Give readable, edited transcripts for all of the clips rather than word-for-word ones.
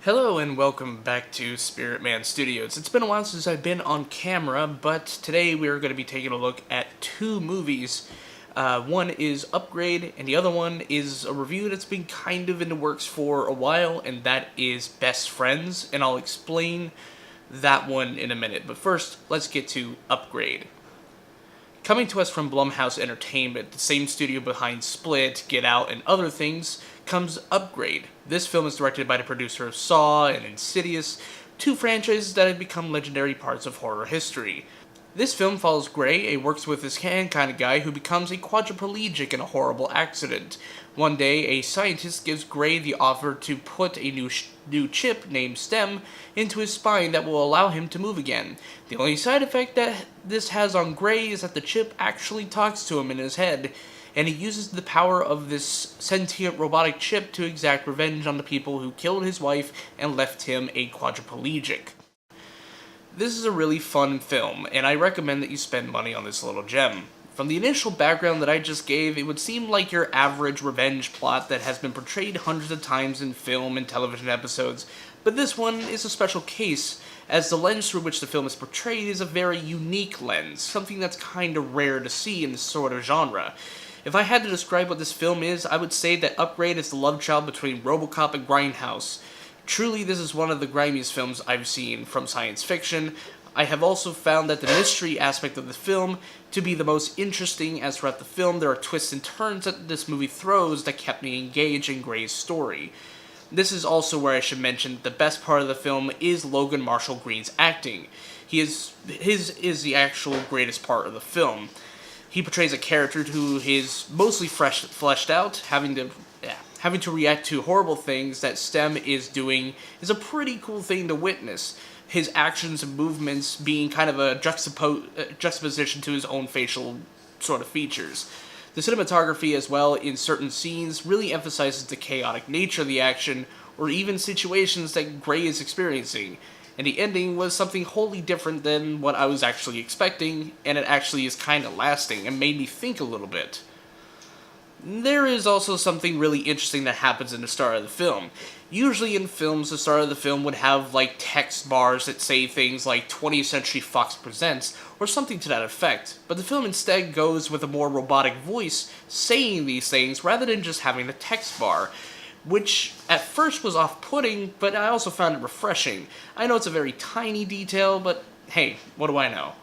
Hello and welcome back to Spirit Man Studios. It's been a while since I've been on camera, but today we are going to be taking a look at two movies. One is Upgrade, and the other one is a review that's been kind of in the works for a while, and that is Best Friends, and I'll explain that one in a minute. But first, let's get to Upgrade. Coming to us from Blumhouse Entertainment, the same studio behind Split, Get Out, and other things, comes Upgrade. This film is directed by the producer of Saw and Insidious, two franchises that have become legendary parts of horror history. This film follows Gray, a works-with-his-hand kind of guy who becomes a quadriplegic in a horrible accident. One day, a scientist gives Gray the offer to put a new chip named STEM into his spine that will allow him to move again. The only side effect that this has on Gray is that the chip actually talks to him in his head, and he uses the power of this sentient robotic chip to exact revenge on the people who killed his wife and left him a quadriplegic. This is a really fun film, and I recommend that you spend money on this little gem. From the initial background that I just gave, it would seem like your average revenge plot that has been portrayed hundreds of times in film and television episodes, but this one is a special case, as the lens through which the film is portrayed is a very unique lens, something that's kinda rare to see in this sort of genre. If I had to describe what this film is, I would say that Upgrade is the love child between RoboCop and Grindhouse. Truly, this is one of the grimiest films I've seen from science fiction. I have also found that the mystery aspect of the film to be the most interesting, as throughout the film there are twists and turns that this movie throws that kept me engaged in Gray's story. This is also where I should mention the best part of the film is Logan Marshall Green's acting. His is the actual greatest part of the film. He portrays a character who is mostly fleshed out, having to react to horrible things that STEM is doing is a pretty cool thing to witness. His actions and movements being kind of a juxtaposition to his own facial sort of features. The cinematography as well in certain scenes really emphasizes the chaotic nature of the action or even situations that Gray is experiencing. And the ending was something wholly different than what I was actually expecting, and it actually is kind of lasting and made me think a little bit. There is also something really interesting that happens in the start of the film. Usually in films, the start of the film would have like text bars that say things like 20th Century Fox Presents, or something to that effect, but the film instead goes with a more robotic voice saying these things rather than just having a text bar, which at first was off-putting, but I also found it refreshing. I know it's a very tiny detail, but hey, what do I know?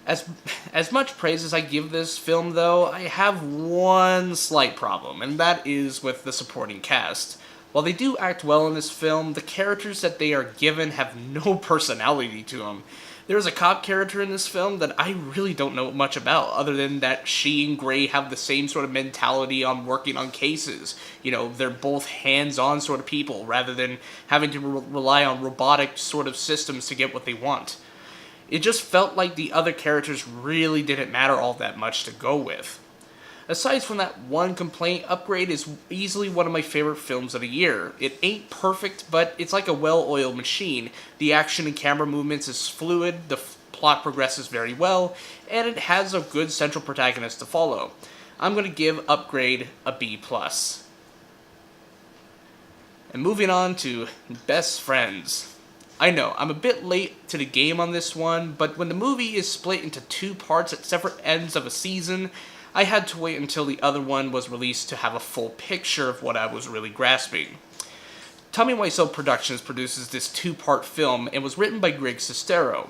As much praise as I give this film, though, I have one slight problem, and that is with the supporting cast. While they do act well in this film, the characters that they are given have no personality to them. There is a cop character in this film that I really don't know much about, other than that she and Gray have the same sort of mentality on working on cases. You know, they're both hands-on sort of people, rather than having to rely on robotic sort of systems to get what they want. It just felt like the other characters really didn't matter all that much to go with. Aside from that one complaint, Upgrade is easily one of my favorite films of the year. It ain't perfect, but it's like a well-oiled machine. The action and camera movements is fluid, the plot progresses very well, and it has a good central protagonist to follow. I'm going to give Upgrade a B+. And moving on to Best Friends. I know, I'm a bit late to the game on this one, but when the movie is split into two parts at separate ends of a season, I had to wait until the other one was released to have a full picture of what I was really grasping. Tommy Wiseau Productions produces this two-part film and was written by Greg Sestero.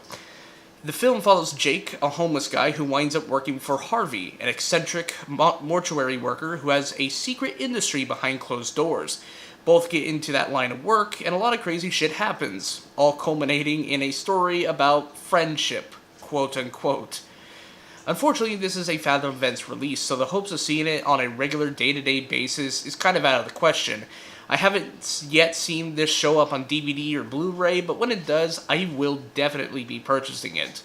The film follows Jake, a homeless guy who winds up working for Harvey, an eccentric mortuary worker who has a secret industry behind closed doors. Both get into that line of work, and a lot of crazy shit happens, all culminating in a story about friendship, quote-unquote. Unfortunately, this is a Fathom Events release, so the hopes of seeing it on a regular day-to-day basis is kind of out of the question. I haven't yet seen this show up on DVD or Blu-ray, but when it does, I will definitely be purchasing it.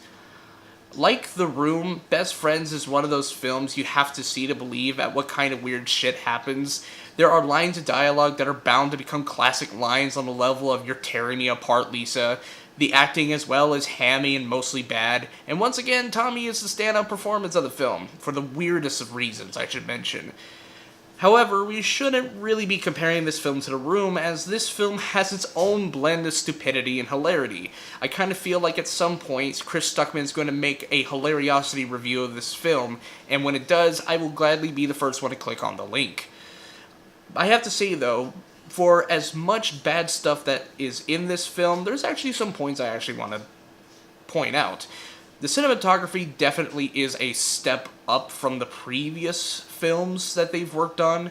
Like The Room, Best Friends is one of those films you have to see to believe at what kind of weird shit happens. There are lines of dialogue that are bound to become classic lines on the level of "You're tearing me apart, Lisa." The acting as well is hammy and mostly bad, and once again, Tommy is the standout performance of the film, for the weirdest of reasons, I should mention. However, we shouldn't really be comparing this film to The Room, as this film has its own blend of stupidity and hilarity. I kind of feel like at some points, Chris Stuckman's going to make a hilariosity review of this film, and when it does, I will gladly be the first one to click on the link. I have to say, though, for as much bad stuff that is in this film, there's actually some points I actually want to point out. The cinematography definitely is a step up from the previous films that they've worked on.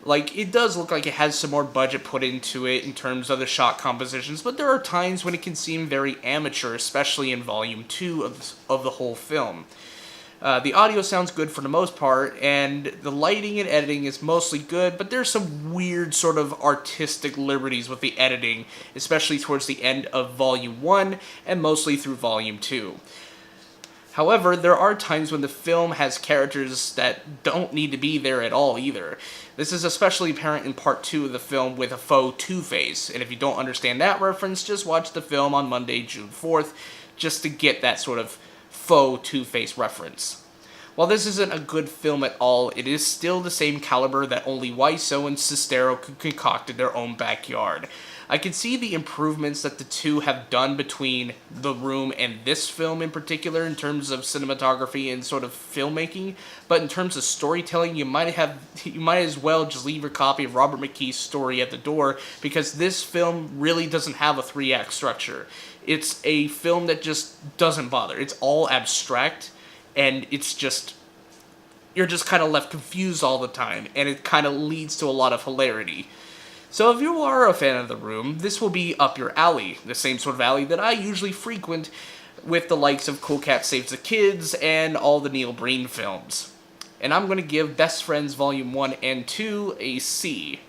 Like, it does look like it has some more budget put into it in terms of the shot compositions, but there are times when it can seem very amateur, especially in Volume 2 of the whole film. The audio sounds good for the most part, and the lighting and editing is mostly good, but there's some weird sort of artistic liberties with the editing, especially towards the end of Volume 1 and mostly through Volume 2. However, there are times when the film has characters that don't need to be there at all either. This is especially apparent in Part 2 of the film with a faux Two-Face, and if you don't understand that reference, just watch the film on Monday, June 4th, just to get that sort of faux Two-Face reference. While this isn't a good film at all, it is still the same caliber that only Wiseau and Sestero could concoct in their own backyard. I can see the improvements that the two have done between The Room and this film in particular in terms of cinematography and sort of filmmaking, but in terms of storytelling, you might as well just leave your copy of Robert McKee's story at the door, because this film really doesn't have a 3-act structure. It's a film that just doesn't bother. It's all abstract, and it's just, you're just kind of left confused all the time, and it kind of leads to a lot of hilarity. So if you are a fan of The Room, this will be up your alley, the same sort of alley that I usually frequent with the likes of Cool Cat Saves the Kids and all the Neil Breen films. And I'm going to give Best Friends Volume 1 and 2 a C.